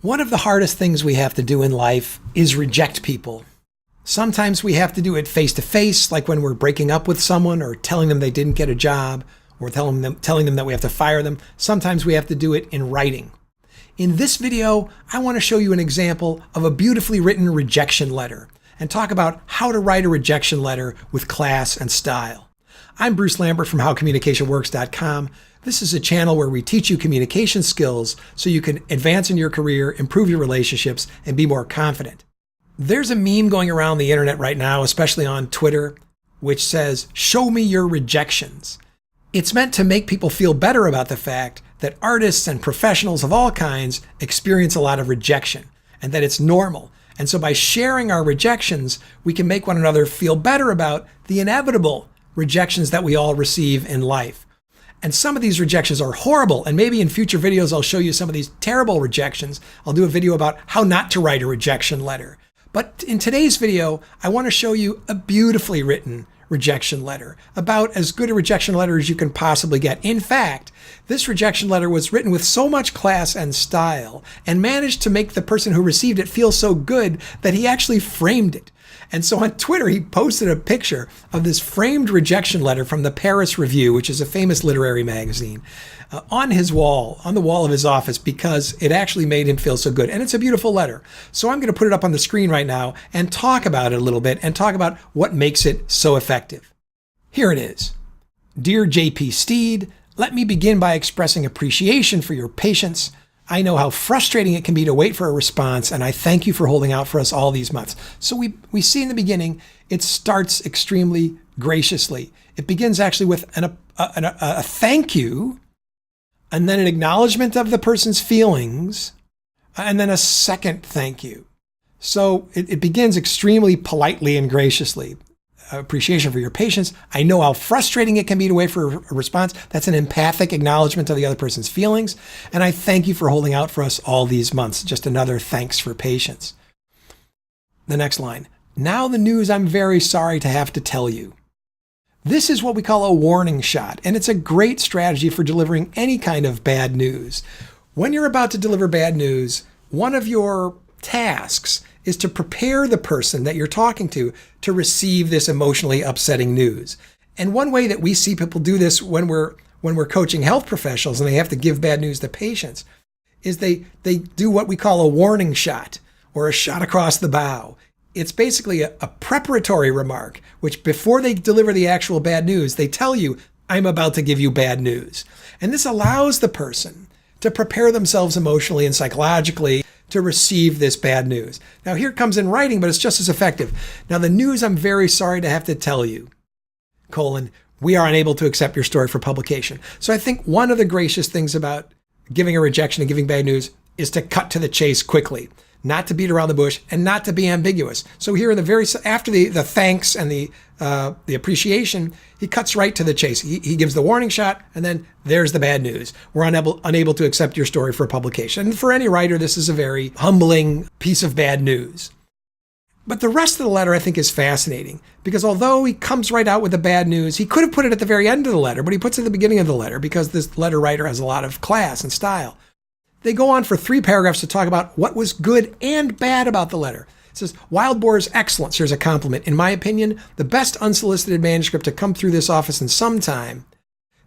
One of the hardest things we have to do in life is reject people. Sometimes we have to do it face to face, like when we're breaking up with someone or telling them they didn't get a job or telling them that we have to fire them. Sometimes we have to do it in writing. In this video, I want to show you an example of a beautifully written rejection letter and talk about how to write a rejection letter with class and style. I'm Bruce Lambert from HowCommunicationWorks.com. This is a channel where we teach you communication skills so you can advance in your career, improve your relationships, and be more confident. There's a meme going around the internet right now, especially on Twitter, which says, "Show me your rejections." It's meant to make people feel better about the fact that artists and professionals of all kinds experience a lot of rejection and that it's normal. And so by sharing our rejections, we can make one another feel better about the inevitable rejections that we all receive in life. And some of these rejections are horrible. And maybe in future videos, I'll show you some of these terrible rejections. I'll do a video about how not to write a rejection letter. But in today's video, I want to show you a beautifully written rejection letter, about as good a rejection letter as you can possibly get. In fact, this rejection letter was written with so much class and style and managed to make the person who received it feel so good that he actually framed it. And so on Twitter, he posted a picture of this framed rejection letter from the Paris Review, which is a famous literary magazine, on his wall, on the wall of his office, because it actually made him feel so good. And it's a beautiful letter. So I'm going to put it up on the screen right now and talk about it a little bit and talk about what makes it so effective. Here it is. Dear JP Steed, let me begin by expressing appreciation for your patience. I know how frustrating it can be to wait for a response, and I thank you for holding out for us all these months. So we see in the beginning, it starts extremely graciously. It begins actually with a thank you, and then an acknowledgement of the person's feelings, and then a second thank you. So it begins extremely politely and graciously. Appreciation for your patience. I know how frustrating it can be to wait for a response. That's an empathic acknowledgement of the other person's feelings. And I thank you for holding out for us all these months. Just another thanks for patience. The next line. Now the news I'm very sorry to have to tell you. This is what we call a warning shot, and it's a great strategy for delivering any kind of bad news. When you're about to deliver bad news, one of your tasks is to prepare the person that you're talking to receive this emotionally upsetting news. And one way that we see people do this when we're coaching health professionals and they have to give bad news to patients is they do what we call a warning shot or a shot across the bow. It's basically a preparatory remark, which before they deliver the actual bad news, they tell you, I'm about to give you bad news. And this allows the person to prepare themselves emotionally and psychologically to receive this bad news. Now here it comes in writing, but it's just as effective. Now the news I'm very sorry to have to tell you, we are unable to accept your story for publication. So I think one of the gracious things about giving a rejection and giving bad news is to cut to the chase quickly, not to beat around the bush and not to be ambiguous. So here in after the thanks and the appreciation, he cuts right to the chase. He gives the warning shot, and then there's the bad news. We're unable to accept your story for publication. And for any writer, this is a very humbling piece of bad news. But the rest of the letter, I think, is fascinating because although he comes right out with the bad news, he could have put it at the very end of the letter, but he puts it at the beginning of the letter because this letter writer has a lot of class and style. They go on for 3 paragraphs to talk about what was good and bad about the letter. It says, Wild Boar's excellence. Here's a compliment. In my opinion, the best unsolicited manuscript to come through this office in some time.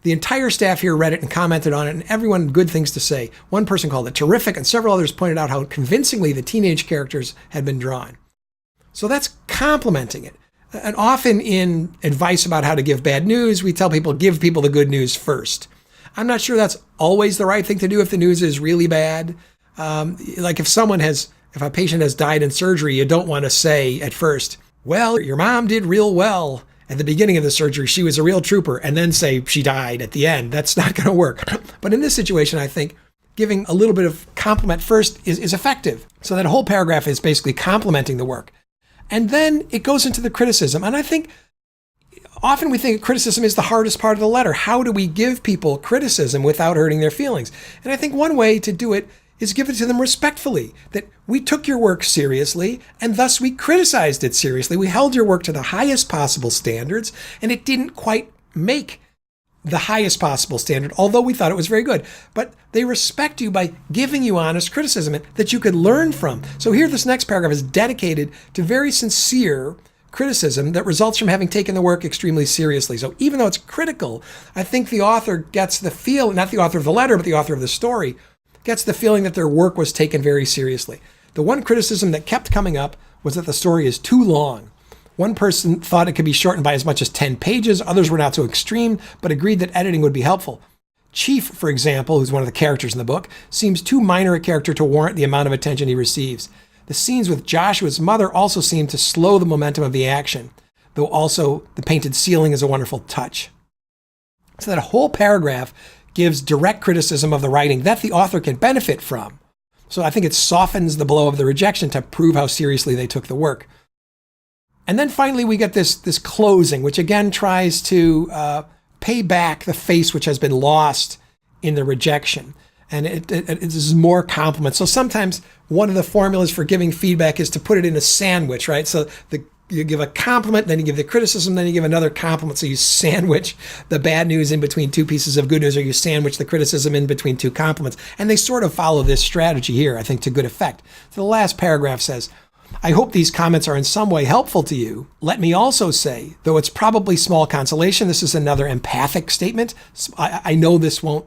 The entire staff here read it and commented on it, and everyone had good things to say. One person called it terrific, and several others pointed out how convincingly the teenage characters had been drawn. So that's complimenting it. And often in advice about how to give bad news, we tell people, give people the good news first. I'm not sure that's always the right thing to do if the news is really bad. Like if a patient has died in surgery, you don't want to say at first, well, your mom did real well at the beginning of the surgery. She was a real trooper, and then say she died at the end. That's not going to work. But in this situation, I think giving a little bit of compliment first is effective. So that whole paragraph is basically complimenting the work. And then it goes into the criticism. And I think often we think criticism is the hardest part of the letter. How do we give people criticism without hurting their feelings? And I think one way to do it is give it to them respectfully, that we took your work seriously and thus we criticized it seriously. We held your work to the highest possible standards and it didn't quite make the highest possible standard, although we thought it was very good. But they respect you by giving you honest criticism that you could learn from. So here, this next paragraph is dedicated to very sincere criticism that results from having taken the work extremely seriously. So even though it's critical, I think the author gets the feel, not the author of the letter, but the author of the story, gets the feeling that their work was taken very seriously. The one criticism that kept coming up was that the story is too long. One person thought it could be shortened by as much as 10 pages. Others were not so extreme, but agreed that editing would be helpful. Chief, for example, who's one of the characters in the book, seems too minor a character to warrant the amount of attention he receives. The scenes with Joshua's mother also seem to slow the momentum of the action, though also the painted ceiling is a wonderful touch. So that whole paragraph gives direct criticism of the writing that the author can benefit from. So I think it softens the blow of the rejection to prove how seriously they took the work. And then finally, we get this closing, which again tries to pay back the face which has been lost in the rejection. And it is more compliments. So sometimes one of the formulas for giving feedback is to put it in a sandwich, right? So you give a compliment, then you give the criticism, then you give another compliment. So you sandwich the bad news in between two pieces of good news, or you sandwich the criticism in between two compliments. And they sort of follow this strategy here, I think, to good effect. So the last paragraph says, I hope these comments are in some way helpful to you. Let me also say, though it's probably small consolation, this is another empathic statement. I know this won't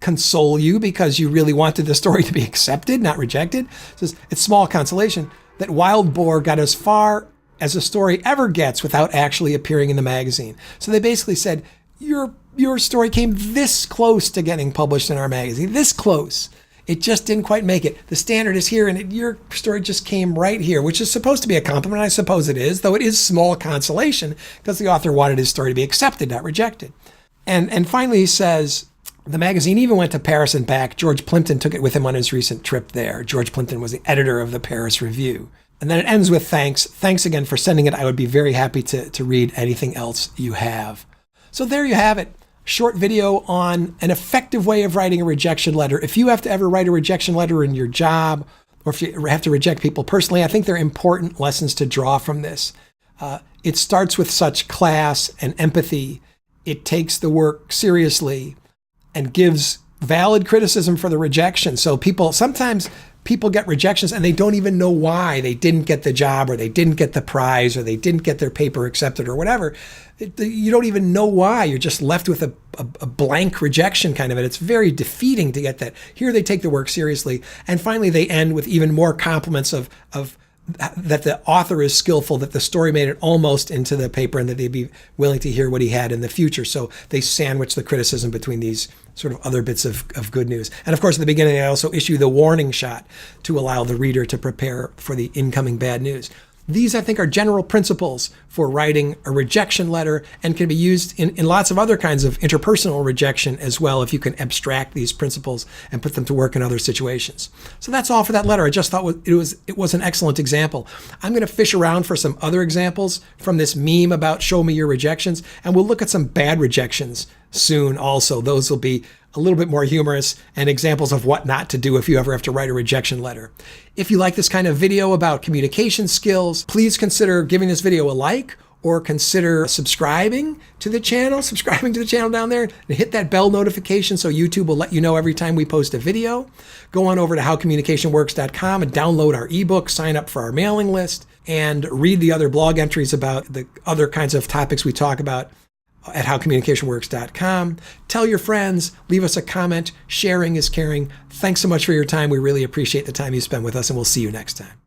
console you because you really wanted the story to be accepted, not rejected. It says, it's small consolation that Wild Boar got as far as a story ever gets without actually appearing in the magazine. So they basically said, your story came this close to getting published in our magazine, this close. It just didn't quite make it. The standard is here, and your story just came right here, which is supposed to be a compliment. I suppose it is, though it is small consolation because the author wanted his story to be accepted, not rejected. And finally, he says, the magazine even went to Paris and back. George Plimpton took it with him on his recent trip there. George Plimpton was the editor of the Paris Review. And then it ends with thanks. Thanks again for sending it. I would be very happy to read anything else you have. So there you have it. Short video on an effective way of writing a rejection letter. If you have to ever write a rejection letter in your job, or if you have to reject people personally, I think there are important lessons to draw from this. It starts with such class and empathy. It takes the work seriously and gives valid criticism for the rejection. So sometimes people get rejections and they don't even know why they didn't get the job, or they didn't get the prize, or they didn't get their paper accepted, or whatever. You don't even know why. You're just left with a blank rejection kind of it. It's very defeating to get that. Here they take the work seriously. And finally, they end with even more compliments of that the author is skillful, that the story made it almost into the paper, and that they'd be willing to hear what he had in the future. So they sandwich the criticism between these sort of other bits of good news. And of course, at the beginning, I also issue the warning shot to allow the reader to prepare for the incoming bad news. These, I think, are general principles for writing a rejection letter, and can be used in lots of other kinds of interpersonal rejection as well, if you can abstract these principles and put them to work in other situations. So that's all for that letter. I just thought it was an excellent example. I'm going to fish around for some other examples from this meme about show me your rejections, and we'll look at some bad rejections soon also. Those will be a little bit more humorous and examples of what not to do if you ever have to write a rejection letter. If you like this kind of video about communication skills, please consider giving this video a like, or consider subscribing to the channel down there, and hit that bell notification so YouTube will let you know every time we post a video. Go on over to howcommunicationworks.com and download our ebook, sign up for our mailing list, and read the other blog entries about the other kinds of topics we talk about at howcommunicationworks.com. Tell your friends, leave us a comment. Sharing is caring. Thanks so much for your time. We really appreciate the time you spend with us, and we'll see you next time.